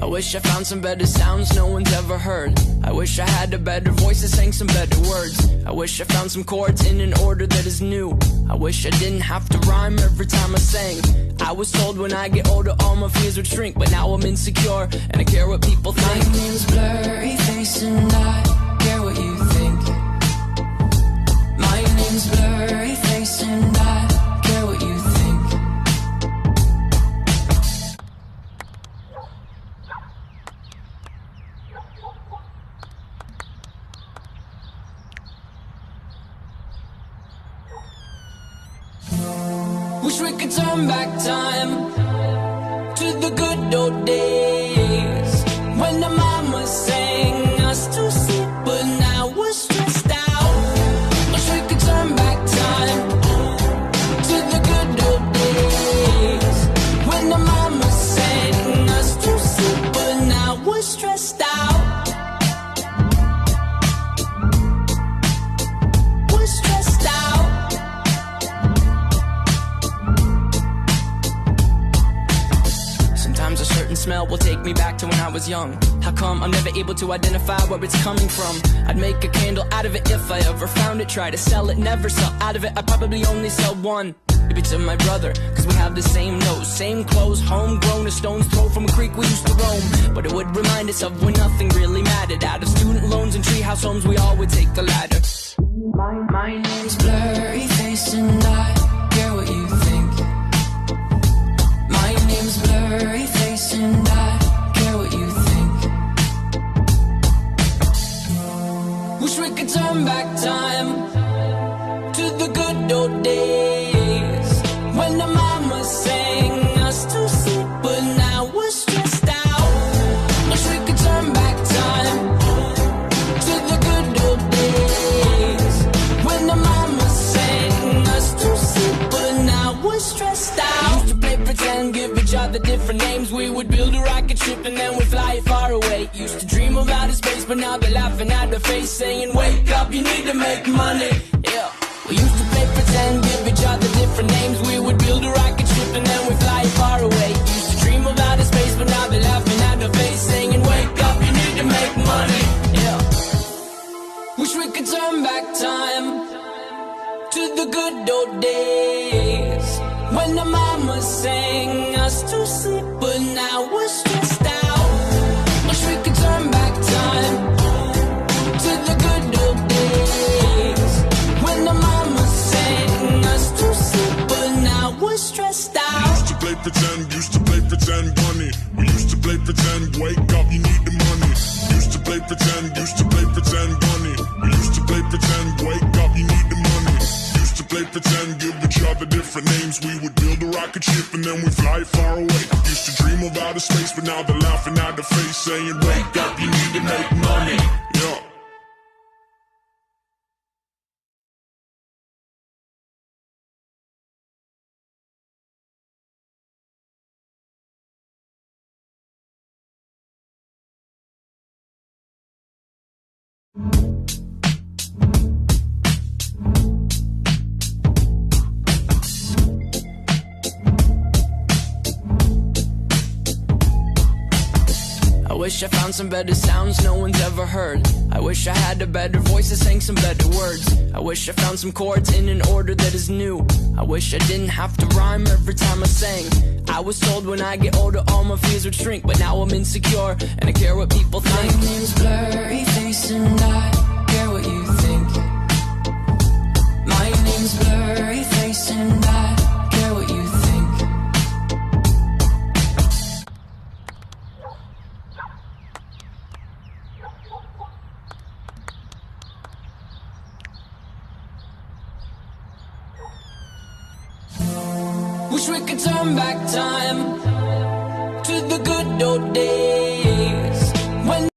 I wish I found some better sounds no one's ever heard. I wish I had a better voice that sang some better words. I wish I found some chords in an order that is new. I wish I didn't have to rhyme every time I sang. I was told when I get older all my fears would shrink, but now I'm insecure and I care what people think. My name's Blurryface and I care what you think. My name's Blurryface and I care what you think. Wish we could turn back time to the good old days when the mama sang us to sleep, but now we're stressed out. Wish we could turn back time to the good old days when the mama sang us to sleep, but now we're stressed out. We're stressed out. Sometimes a certain smell will take me back to when I was young. How come I'm never able to identify where it's coming from? I'd make a candle out of it if I ever found it. Try to sell it, never sell out of it. I'd probably only sell one. Maybe to my brother, cause we have the same nose, same clothes, homegrown, a stone's throw from a creek we used to roam. But it would remind us of when nothing really mattered. Out of student loans and treehouse homes, we all would take the ladder. My name's Blurryface and I care what you think. My name's Blurryface and I care what you think. Wish we could turn back time to the good old days when the mama sang us to sleep, but now we're stressed out. Wish we could turn back time to the good old days when the mama sang us to sleep, but now we're stressed out. Used to play pretend, give each other different names. We would build a rocket ship and then we'd fly it far away. Used to dream of outer space, but now they're laughing at the face, saying, wake up, you need to make money. Yeah. We used to play pretend, give each other different names. We would build a rocket ship and then we'd fly it far away. Used to dream of outer space, but now they're laughing at the face, saying, wake up, you need to make money. Yeah. Wish we could turn back time to the good old days when the mama sang us to sleep, but now we're stressed out. Wish we could turn back time to the good old days when the mama sang us to sleep, but now we're stressed out. We used to play pretend bunny. We used to play pretend, wake up, you need the money. Used to play pretend bunny. We used to play pretend, wake up, you need the money. Used to play pretend, give each other different names. We would build a rocket ship and then we'd fly far away. Used to dream of outer space, but now they're laughing at the face, saying, wake up, you need to make money. Yeah. I wish I found some better sounds no one's ever heard. I wish I had a better voice that sang some better words. I wish I found some chords in an order that is new. I wish I didn't have to rhyme every time I sang. I was told when I get older all my fears would shrink, but now I'm insecure and I care what people think. My name's Blurryface and I care what you think. My name's Blurryface and I care what you think. Wish we could turn back time to the good old days